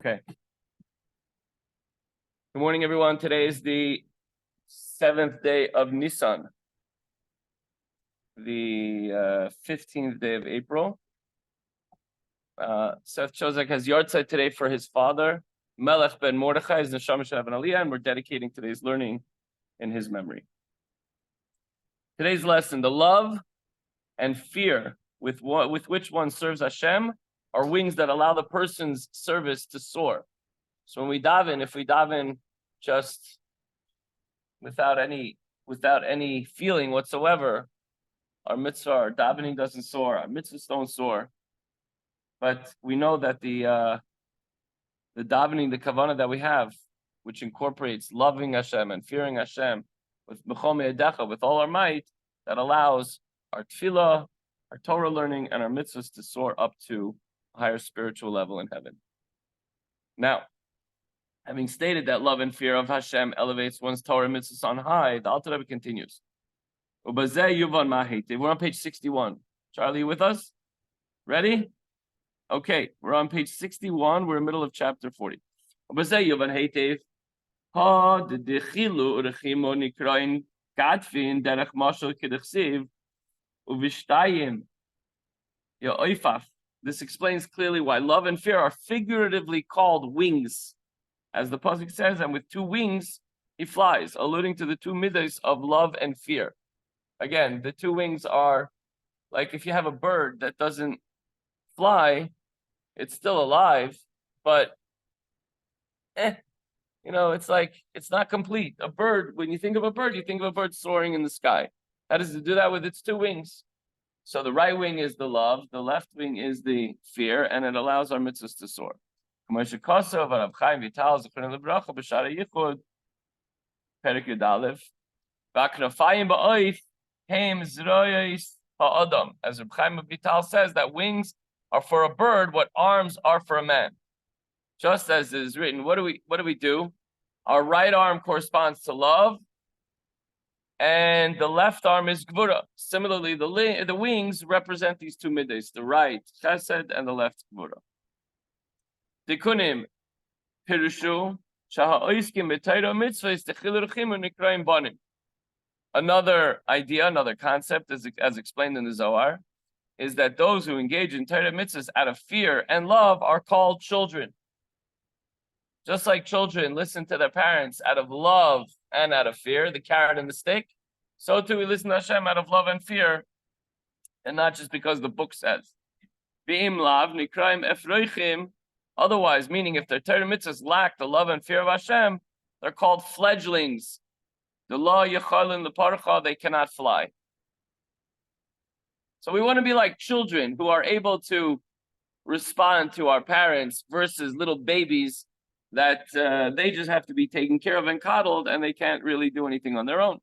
Okay. Good morning, everyone. Today is the 7th day of Nissan, the 15th day of April. Seth Chozak has yahrzeit today for his father, Melech ben Mordechai, is neshama shel an aliyah, and we're dedicating today's learning in his memory. Today's lesson: the love and fear with which one serves Hashem are wings that allow the person's service to soar. So when we daven, if we daven just without any feeling whatsoever, our mitzvah, our davening doesn't soar, our mitzvahs don't soar. But we know that the davening, the kavanah that we have, which incorporates loving Hashem and fearing Hashem with b'chol me'edecha, with all our might, that allows our tefillah, our Torah learning, and our mitzvahs to soar up to a higher spiritual level in heaven. Now, having stated that love and fear of Hashem elevates one's Torah mitzvahs on high, the Alter Rebbe continues. We're on page 61. Charlie, you with us? Ready? Okay, we're on page 61. We're in the middle of chapter 40. This explains clearly why love and fear are figuratively called wings. As the pasuk says, and with two wings he flies, alluding to the two middays of love and fear. Again, the two wings are like if you have a bird that doesn't fly, it's still alive, but it's like it's not complete. A bird, when you think of a bird, you think of a bird soaring in the sky. How does it do that with its two wings? So the right wing is the love, the left wing is the fear, and it allows our mitzvahs to soar. As Reb Chaim Vital says, that wings are for a bird what arms are for a man. Just as it is written, what do we do? Our right arm corresponds to love, and the left arm is gvura. Similarly, the wings represent these two middays, the right chesed and the left gvura. Tikunim pirushu shaha'oiskim b'Torah mitzvahs techilur chimu nikraim banim. Another idea, another concept, as explained in the Zohar, is that those who engage in Torah mitzvahs out of fear and love are called children. Just like children listen to their parents out of love and out of fear, the carrot and the stick, so too we listen to Hashem out of love and fear, and not just because the book says. V'im lav nikraim efroichim. Otherwise, meaning if their Torah mitzvahs lack the love and fear of Hashem, they're called fledglings. The law yechalin the parcha, they cannot fly. So we want to be like children who are able to respond to our parents versus little babies that they just have to be taken care of and coddled, and they can't really do anything on their own.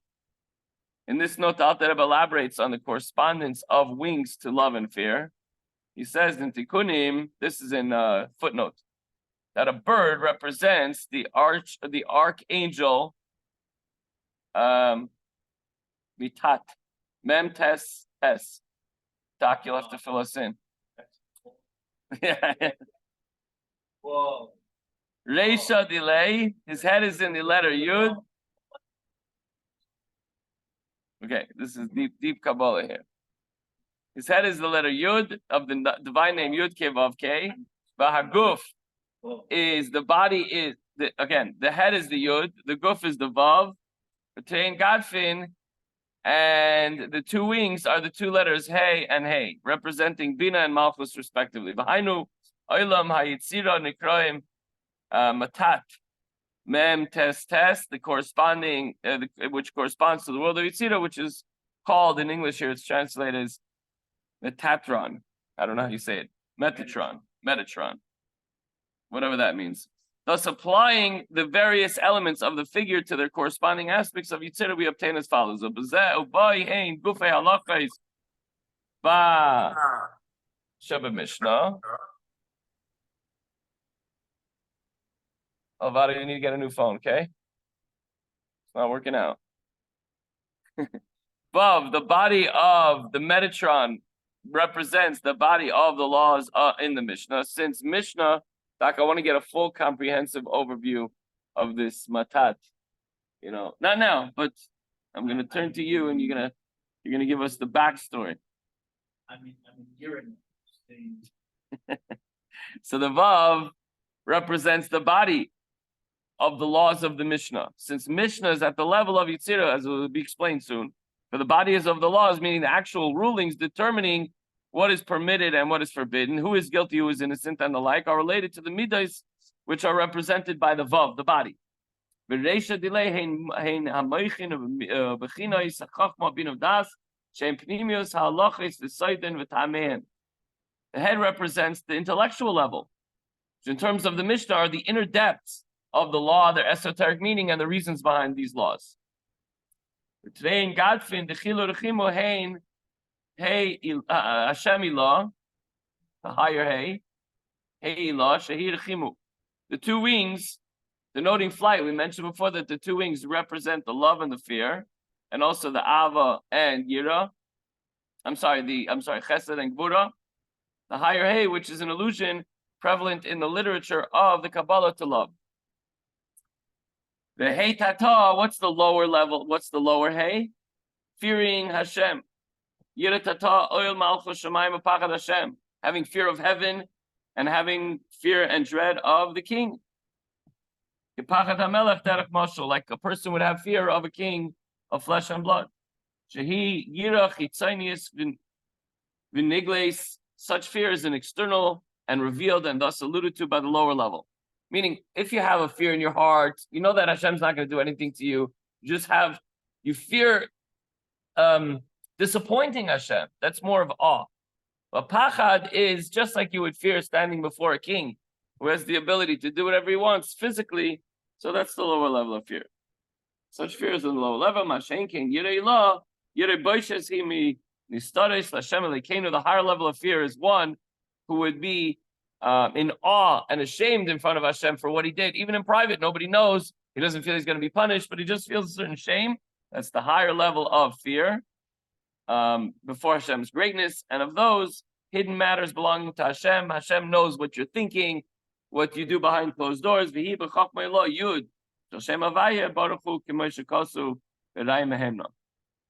In this note, the Alter Rebbe elaborates on the correspondence of wings to love and fear. He says in Tikunim, this is in footnote, that a bird represents the archangel Mitat, Mem Tes Tes. Doc, you'll have to fill us in. Whoa. Reisha delay, his head is in the letter Yud. Okay, this is deep Kabbalah here. His head is the letter Yud of the divine name Yud Ke Vav Ke. V'haguf is the body the head is the Yud, the guf is the Vav, V'tein Gadfin, and the two wings are the two letters Hey and Hey, representing Bina and Malchus respectively. V'hainu Olam Hayitzira Nikraim Matat Mem Tes Tes, the corresponding which corresponds to the world of Yitzira, which is called in English here, it's translated as Metatron. I don't know how you say it. Metatron, whatever that means. Thus, applying the various elements of the figure to their corresponding aspects of Yitzira, we obtain as follows. Ba Sheba Mishnah. Alvaro, you need to get a new phone, okay? It's not working out. Vav, the body of the Metatron represents the body of the laws in the Mishnah. Since Mishnah Doc, I want to get a full comprehensive overview of this matat. Not now, but I'm gonna turn to you and you're gonna give us the backstory. You're in. So the Vav represents the body of the laws of the Mishnah. Since Mishnah is at the level of Yitzira, as will be explained soon, but the body is of the laws, meaning the actual rulings determining what is permitted and what is forbidden, who is guilty, who is innocent, and the like, are related to the midas, which are represented by the Vav, the body. The head represents the intellectual level, which in terms of the Mishnah are the inner depths of the law, their esoteric meaning, and the reasons behind these laws. Today in Godfin, the Chilur Chimo Hein, Hey Hashem Ilah, the higher Hey, Hey Ilah, Shahir Chimu. The two wings, denoting flight. We mentioned before that the two wings represent the love and the fear, and also the Ava and Yira. Chesed and Gvura. The higher Hey, which is an allusion prevalent in the literature of the Kabbalah to love. The Hey Tata, what's the lower level? What's the lower Hey? Fearing Hashem. Yira Tata, Oil Malchus Shemayim Apachad Hashem. Having fear of heaven and having fear and dread of the king. Like a person would have fear of a king of flesh and blood. Shehi Yira Chitzonius Vinigles. Such fear is an external and revealed and thus alluded to by the lower level. Meaning, if you have a fear in your heart, you know that Hashem's not going to do anything to you. You fear disappointing Hashem. That's more of awe. But pachad is just like you would fear standing before a king who has the ability to do whatever he wants physically. So that's the lower level of fear. Such fear is on the lower level. The higher level of fear is one who would be in awe and ashamed in front of Hashem for what he did. Even in private, nobody knows. He doesn't feel he's going to be punished, but he just feels a certain shame. That's the higher level of fear before Hashem's greatness. And of those, hidden matters belonging to Hashem. Hashem knows what you're thinking, what you do behind closed doors.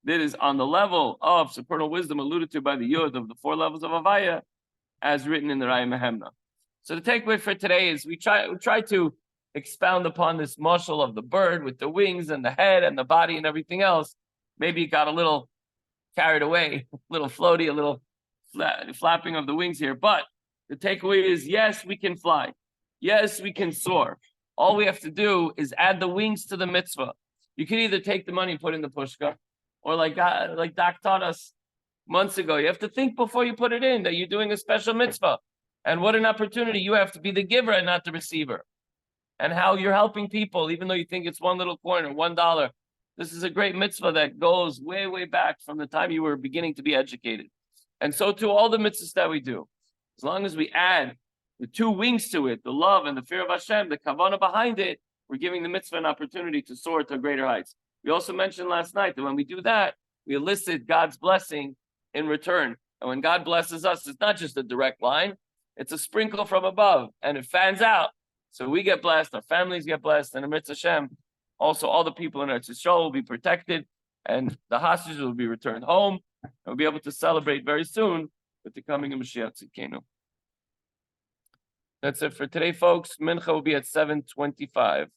That is on the level of supernal wisdom alluded to by the Yud of the four levels of Avaya, as written in the Raya Mehemna. So the takeaway for today is we try to expound upon this mashal of the bird with the wings and the head and the body and everything else. Maybe it got a little carried away, a little floaty, a little flapping of the wings here. But the takeaway is, yes, we can fly. Yes, we can soar. All we have to do is add the wings to the mitzvah. You can either take the money and put in the pushka, or like Doc taught us months ago, you have to think before you put it in that you're doing a special mitzvah. And what an opportunity. You have to be the giver and not the receiver. And how you're helping people, even though you think it's one little coin or $1. This is a great mitzvah that goes way, way back from the time you were beginning to be educated. And so to all the mitzvahs that we do, as long as we add the two wings to it, the love and the fear of Hashem, the kavanah behind it, we're giving the mitzvah an opportunity to soar to greater heights. We also mentioned last night that when we do that, we elicit God's blessing in return. And when God blesses us, it's not just a direct line, it's a sprinkle from above, and it fans out. So we get blessed, our families get blessed, and Amrit Hashem, also all the people in Eretz Yisrael will be protected, and the hostages will be returned home, and we'll be able to celebrate very soon with the coming of Mashiach Tzidkenu. That's it for today, folks. Mincha will be at 7:25.